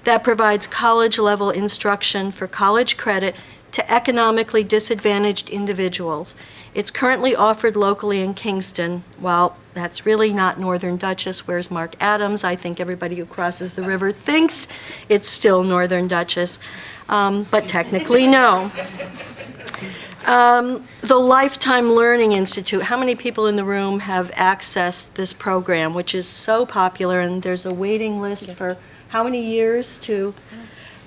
that provides college-level instruction for college credit to economically disadvantaged individuals. It's currently offered locally in Kingston. Well, that's really not Northern Dutchess. Where's Mark Adams? I think everybody who crosses the river thinks it's still Northern Dutchess, but technically no. The Lifetime Learning Institute. How many people in the room have accessed this program, which is so popular, and there's a waiting list for how many years to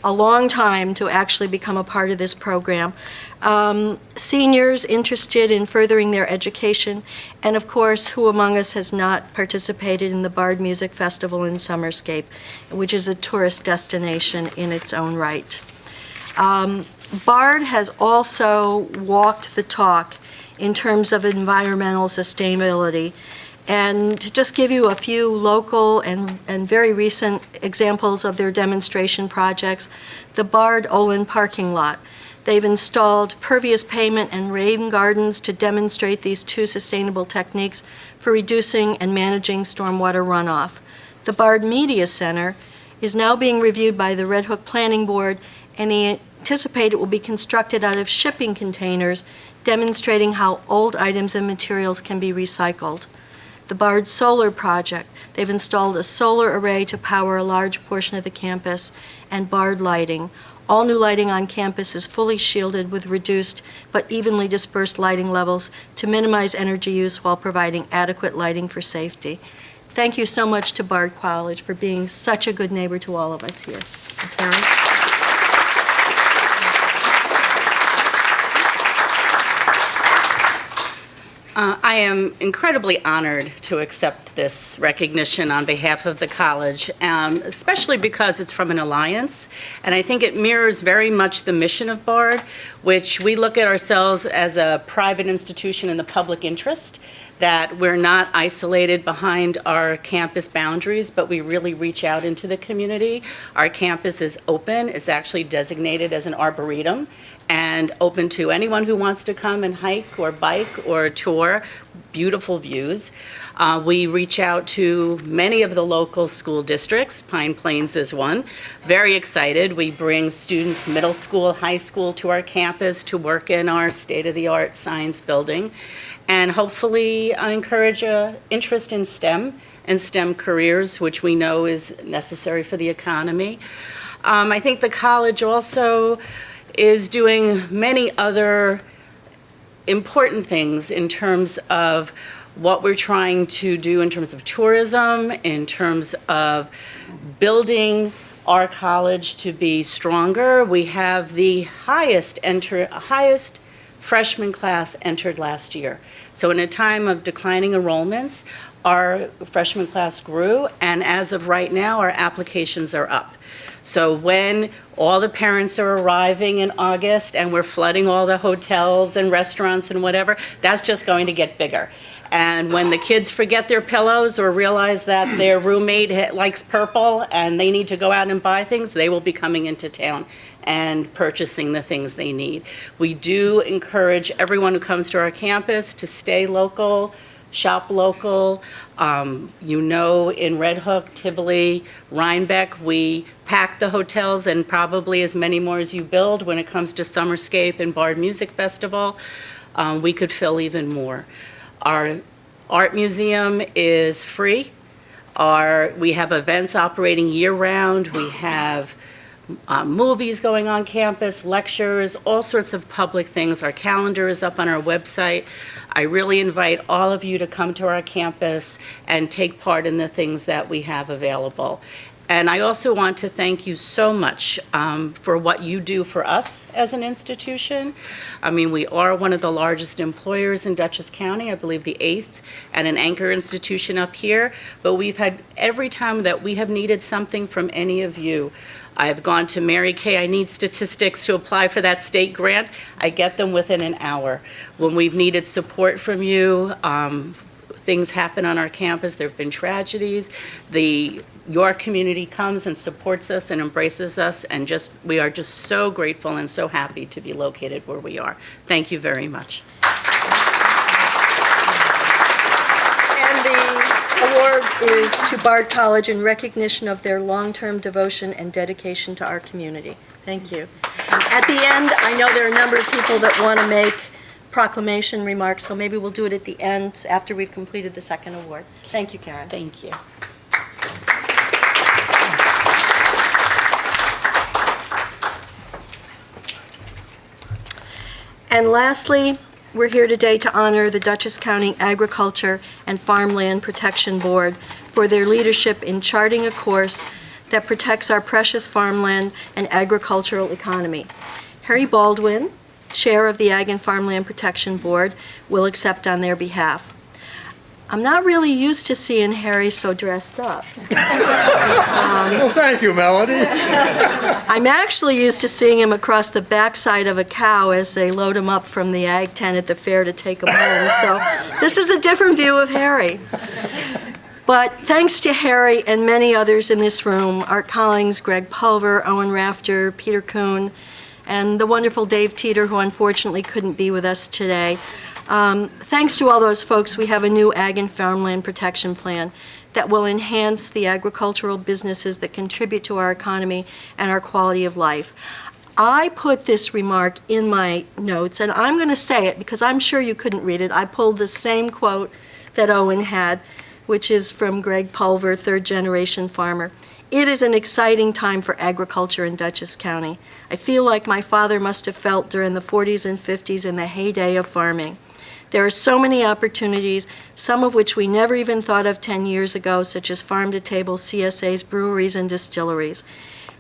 a long time to actually become a part of this program. Seniors interested in furthering their education, and of course, who among us has not participated in the Bard Music Festival in Summerscape, which is a tourist destination in its own right. Bard has also walked the talk in terms of environmental sustainability. And to just give you a few local and very recent examples of their demonstration projects, the Bard Olin parking lot. They've installed pervious pavement and rain gardens to demonstrate these two sustainable techniques for reducing and managing stormwater runoff. The Bard Media Center is now being reviewed by the Red Hook Planning Board, and they anticipate it will be constructed out of shipping containers, demonstrating how old items and materials can be recycled. The Bard Solar Project. They've installed a solar array to power a large portion of the campus, and Bard lighting. All new lighting on campus is fully shielded with reduced but evenly dispersed lighting levels to minimize energy use while providing adequate lighting for safety. Thank you so much to Bard College for being such a good neighbor to all of us here. Karen? I am incredibly honored to accept this recognition on behalf of the college, especially because it's from an alliance, and I think it mirrors very much the mission of Bard, which we look at ourselves as a private institution in the public interest, that we're not isolated behind our campus boundaries, but we really reach out into the community. Our campus is open. It's actually designated as an arboretum and open to anyone who wants to come and hike or bike or tour. Beautiful views. We reach out to many of the local school districts. Pine Plains is one. Very excited. We bring students, middle school, high school, to our campus to work in our state-of-the-art science building, and hopefully encourage interest in STEM and STEM careers, which we know is necessary for the economy. I think the college also is doing many other important things in terms of what we're trying to do in terms of tourism, in terms of building our college to be stronger. We have the highest freshman class entered last year. So in a time of declining enrollments, our freshman class grew, and as of right now, our applications are up. So when all the parents are arriving in August and we're flooding all the hotels and restaurants and whatever, that's just going to get bigger. And when the kids forget their pillows or realize that their roommate likes purple and they need to go out and buy things, they will be coming into town and purchasing the things they need. We do encourage everyone who comes to our campus to stay local, shop local. In Red Hook, Tivoli, Rhinebeck, we pack the hotels and probably as many more as you build. When it comes to Summerscape and Bard Music Festival, we could fill even more. Our art museum is free. We have events operating year-round. We have movies going on campus, lectures, all sorts of public things. Our calendar is up on our website. I really invite all of you to come to our campus and take part in the things that we have available. And I also want to thank you so much for what you do for us as an institution. I mean, we are one of the largest employers in Dutchess County, I believe the 8th, and an anchor institution up here. But we've had, every time that we have needed something from any of you, I've gone to Mary Kay, I need statistics to apply for that state grant. I get them within an hour. When we've needed support from you, things happen on our campus, there have been tragedies. Your community comes and supports us and embraces us, and we are just so grateful and so happy to be located where we are. Thank you very much. And the award is to Bard College in recognition of their long-term devotion and dedication to our community. Thank you. At the end, I know there are a number of people that want to make proclamation remarks, so maybe we'll do it at the end after we've completed the second award. Thank you, Karen. Thank you. And lastly, we're here today to honor the Dutchess County Agriculture and Farmland Protection Board for their leadership in charting a course that protects our precious farmland and agricultural economy. Harry Baldwin, Chair of the Ag and Farmland Protection Board, will accept on their behalf. I'm not really used to seeing Harry so dressed up. Well, thank you, Melody. I'm actually used to seeing him across the backside of a cow as they load him up from the ag tent at the fair to take him home. So this is a different view of Harry. But thanks to Harry and many others in this room, Art Collins, Greg Pulver, Owen Rafter, Peter Kuhn, and the wonderful Dave Teeter, who unfortunately couldn't be with us today. Thanks to all those folks, we have a new Ag and Farmland Protection Plan that will enhance the agricultural businesses that contribute to our economy and our quality of life. I put this remark in my notes, and I'm going to say it because I'm sure you couldn't read it. I pulled the same quote that Owen had, which is from Greg Pulver, third-generation farmer. It is an exciting time for agriculture in Dutchess County. I feel like my father must have felt during the 40s and 50s in the heyday of farming. There are so many opportunities, some of which we never even thought of 10 years ago, such as farm-to-table CSAs, breweries, and distilleries.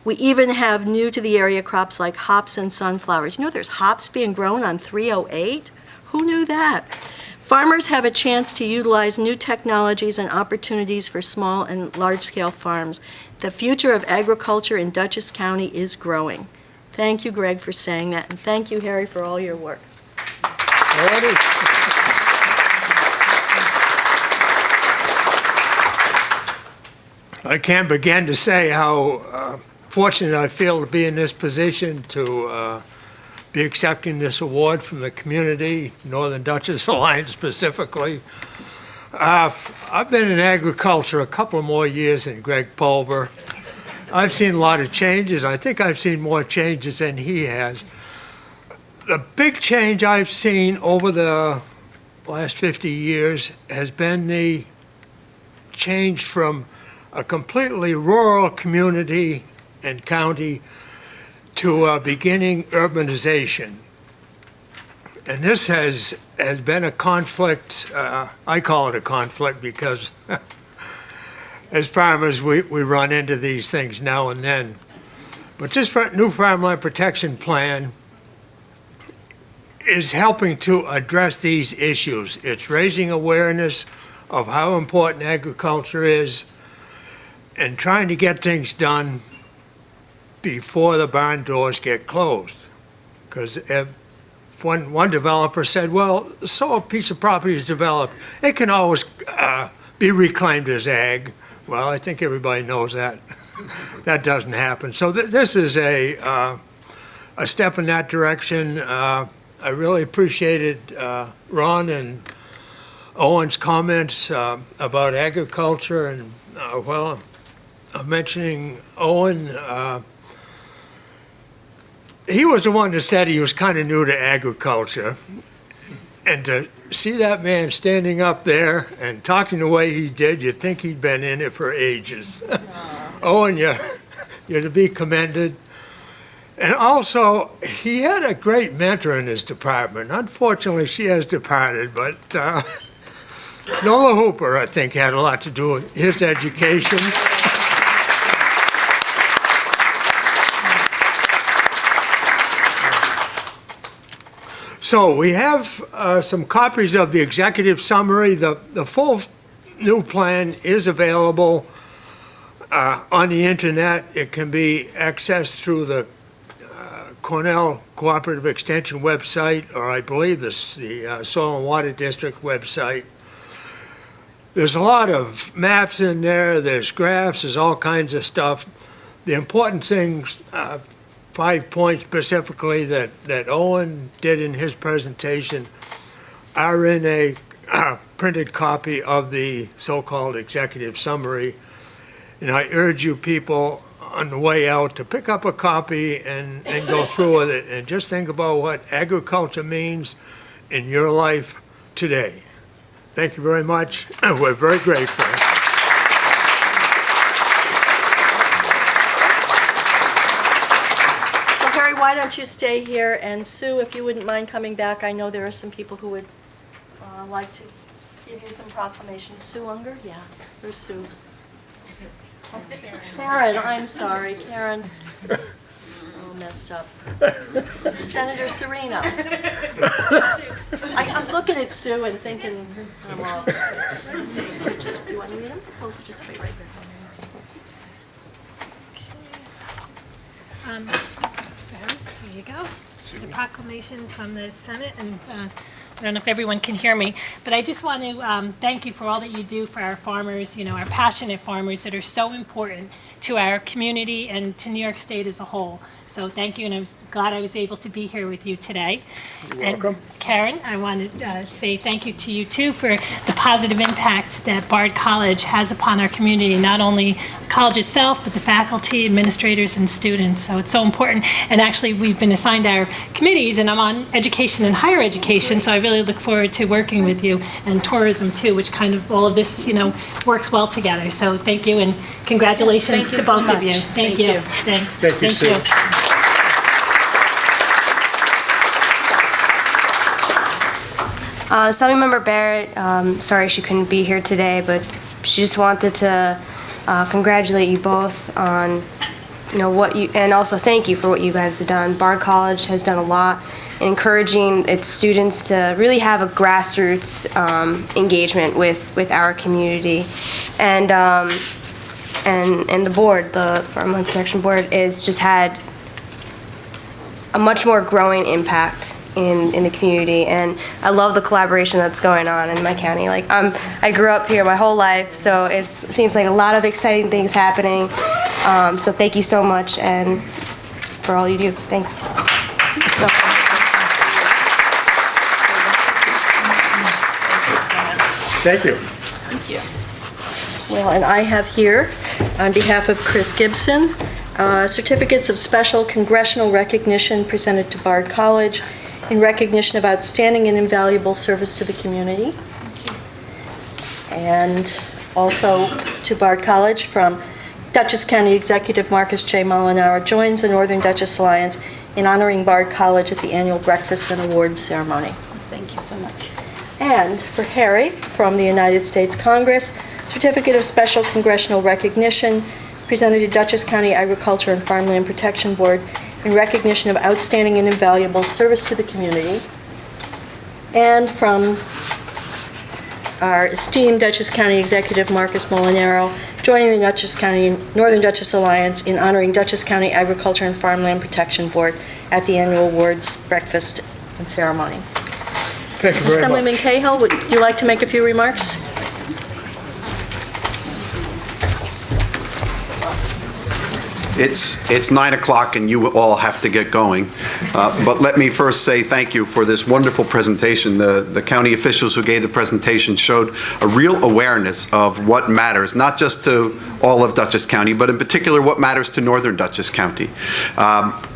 We even have new to the area crops like hops and sunflowers. You know there's hops being grown on 308? Who knew that? Farmers have a chance to utilize new technologies and opportunities for small and large-scale farms. The future of agriculture in Dutchess County is growing. Thank you, Greg, for saying that, and thank you, Harry, for all your work. Melody. I can't begin to say how fortunate I feel to be in this position to be accepting this award from the community, Northern Dutchess Alliance specifically. I've been in agriculture a couple more years than Greg Pulver. I've seen a lot of changes. I think I've seen more changes than he has. The big change I've seen over the last 50 years has been the change from a completely rural community and county to a beginning urbanization. And this has been a conflict. I call it a conflict because as farmers, we run into these things now and then. But this new Farmland Protection Plan is helping to address these issues. It's raising awareness of how important agriculture is and trying to get things done before the barn doors get closed. Because one developer said, well, so a piece of property is developed, it can always be reclaimed as ag. Well, I think everybody knows that. That doesn't happen. So this is a step in that direction. I really appreciated Ron and Owen's comments about agriculture, and mentioning Owen, he was the one that said he was kind of new to agriculture, and to see that man standing up there and talking the way he did, you'd think he'd been in it for ages. Owen, you're to be commended. And also, he had a great mentor in his department. Unfortunately, she has departed, but Nola Hooper, I think, had a lot to do with his education. So we have some copies of the executive summary. The full new plan is available on the internet. It can be accessed through the Cornell Cooperative Extension website, or I believe the Soil and Water District website. There's a lot of maps in there, there's graphs, there's all kinds of stuff. The important things, 5 points specifically that Owen did in his presentation, are in a printed copy of the so-called executive summary. And I urge you people on the way out to pick up a copy and go through with it and just think about what agriculture means in your life today. Thank you very much, and we're very grateful. So Harry, why don't you stay here, and Sue, if you wouldn't mind coming back, I know there are some people who would like to give you some proclamations. Sue Unger? Yeah, where's Sue? Karen, I'm sorry, Karen. All messed up. Senator Serino. I'm looking at Sue and thinking, I'm off. You want to read them? Oh, just wait right there. Here you go. This is a proclamation from the Senate, and I don't know if everyone can hear me, but I just want to thank you for all that you do for our farmers, our passionate farmers that are so important to our community and to New York State as a whole. So thank you, and I'm glad I was able to be here with you today. You're welcome. And Karen, I want to say thank you to you too for the positive impact that Bard College has upon our community, not only the college itself, but the faculty, administrators, and students. So it's so important. And actually, we've been assigned our committees, and I'm on education and higher education, so I really look forward to working with you, and tourism too, which kind of all of this, works well together. So thank you, and congratulations to both of you. Thank you. Thanks. Thank you, Sue. Assemblymember Barrett, sorry she couldn't be here today, but she just wanted to congratulate you both on, what you, and also thank you for what you guys have done. Bard College has done a lot in encouraging its students to really have a grassroots engagement with our community, and the board, the Farmland Protection Board, is just had a much more growing impact in the community, and I love the collaboration that's going on in my county. I grew up here my whole life, so it seems like a lot of exciting things happening. So thank you so much, and for all you do. Thanks. Thank you. Well, and I have here, on behalf of Chris Gibson, certificates of special congressional recognition presented to Bard College in recognition of outstanding and invaluable service to the community. And also to Bard College from Dutchess County Executive Marcus J. Molinaro joins the Northern Dutchess Alliance in honoring Bard College at the annual breakfast and awards ceremony. Thank you so much. And for Harry, from the United States Congress, certificate of special congressional recognition presented to Dutchess County Agriculture and Farmland Protection Board in recognition of outstanding and invaluable service to the community. And from our esteemed Dutchess County Executive Marcus Molinaro joining the Dutchess County Northern Dutchess Alliance in honoring Dutchess County Agriculture and Farmland Protection Board at the annual awards breakfast and ceremony. Thank you very much. Assemblyman Cahill, would you like to make a few remarks? It's 9 o'clock and you all have to get going. But let me first say thank you for this wonderful presentation. The county officials who gave the presentation showed a real awareness of what matters, not just to all of Dutchess County, but in particular what matters to Northern Dutchess County.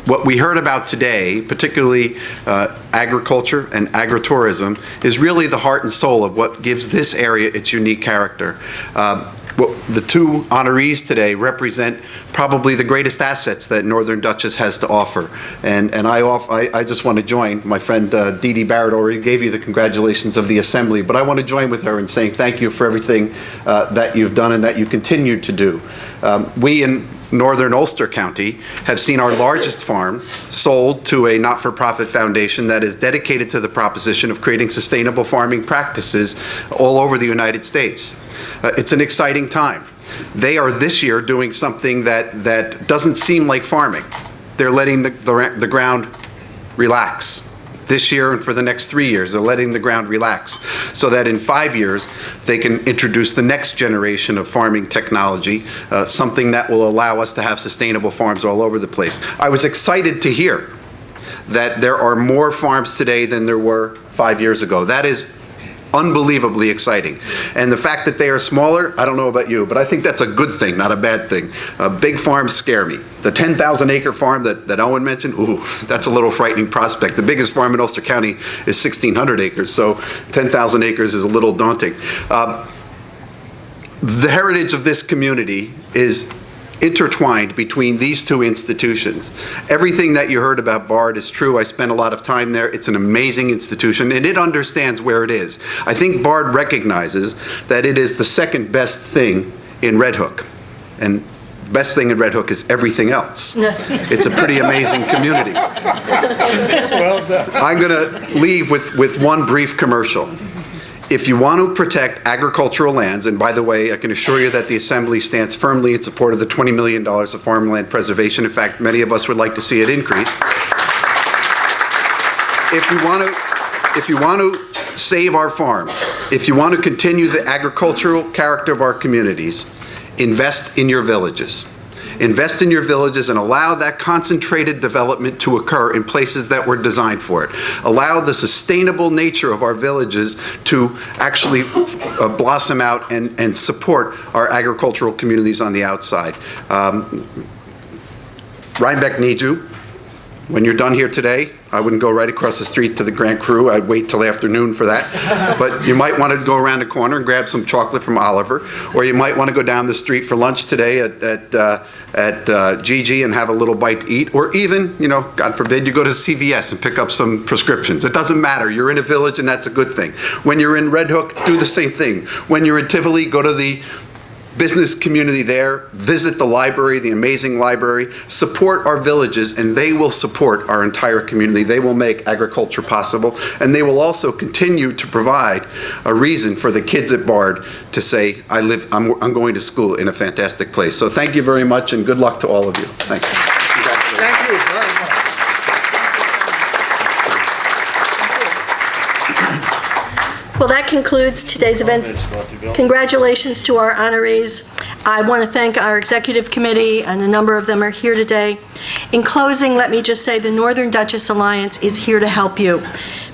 What we heard about today, particularly agriculture and agritourism, is really the heart and soul of what gives this area its unique character. The two honorees today represent probably the greatest assets that Northern Dutchess has to offer. And I just want to join. My friend Dee Dee Barrett already gave you the congratulations of the Assembly, but I want to join with her in saying thank you for everything that you've done and that you continue to do. We in Northern Ulster County have seen our largest farm sold to a not-for-profit foundation that is dedicated to the proposition of creating sustainable farming practices all over the United States. It's an exciting time. They are this year doing something that doesn't seem like farming. They're letting the ground relax. This year and for the next 3 years, they're letting the ground relax so that in 5 years, they can introduce the next generation of farming technology, something that will allow us to have sustainable farms all over the place. I was excited to hear that there are more farms today than there were 5 years ago. That is unbelievably exciting. And the fact that they are smaller, I don't know about you, but I think that's a good thing, not a bad thing. Big farms scare me. The 10,000 acre farm that Owen mentioned, ooh, that's a little frightening prospect. The biggest farm in Ulster County is 1,600 acres, so 10,000 acres is a little daunting. The heritage of this community is intertwined between these two institutions. Everything that you heard about BARD is true. I spent a lot of time there. It's an amazing institution, and it understands where it is. I think BARD recognizes that it is the second best thing in Red Hook, and best thing in Red Hook is everything else. It's a pretty amazing community. Well done. I'm going to leave with one brief commercial. If you want to protect agricultural lands, and by the way, I can assure you that the Assembly stands firmly in support of the $20 million of farmland preservation. In fact, many of us would like to see it increase. If you want to save our farms, if you want to continue the agricultural character of our communities, invest in your villages. Invest in your villages and allow that concentrated development to occur in places that were designed for it. Allow the sustainable nature of our villages to actually blossom out and support our agricultural communities on the outside. Rhinebeck needs you. When you're done here today, I wouldn't go right across the street to the Grand Cru. I'd wait till afternoon for that. But you might want to go around the corner and grab some chocolate from Oliver, or you might want to go down the street for lunch today at Gigi and have a little bite to eat, or even, you know, God forbid, you go to CVS and pick up some prescriptions. It doesn't matter. You're in a village, and that's a good thing. When you're in Red Hook, do the same thing. When you're in Tivoli, go to the business community there, visit the library, the amazing library, support our villages, and they will support our entire community. They will make agriculture possible, and they will also continue to provide a reason for the kids at BARD to say, I'm going to school in a fantastic place. So thank you very much, and good luck to all of you. Thanks. Thank you very much. Well, that concludes today's event. Congratulations to our honorees. I want to thank our executive committee, and a number of them are here today. In closing, let me just say the Northern Dutchess Alliance is here to help you.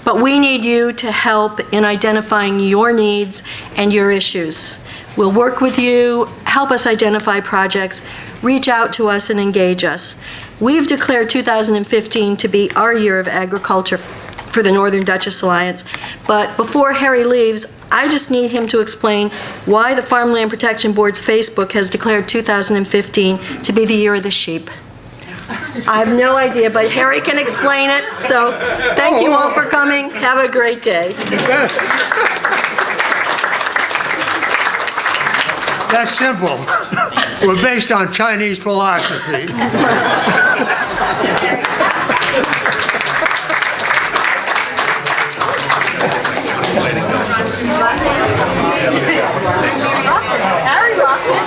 But we need you to help in identifying your needs and your issues. We'll work with you, help us identify projects, reach out to us and engage us. We've declared 2015 to be our year of agriculture for the Northern Dutchess Alliance. But before Harry leaves, I just need him to explain why the Farmland Protection Board's Facebook has declared 2015 to be the year of the sheep. I have no idea, but Harry can explain it. So thank you all for coming. Have a great day. That's simple. We're based on Chinese philosophy. Harry rocked it.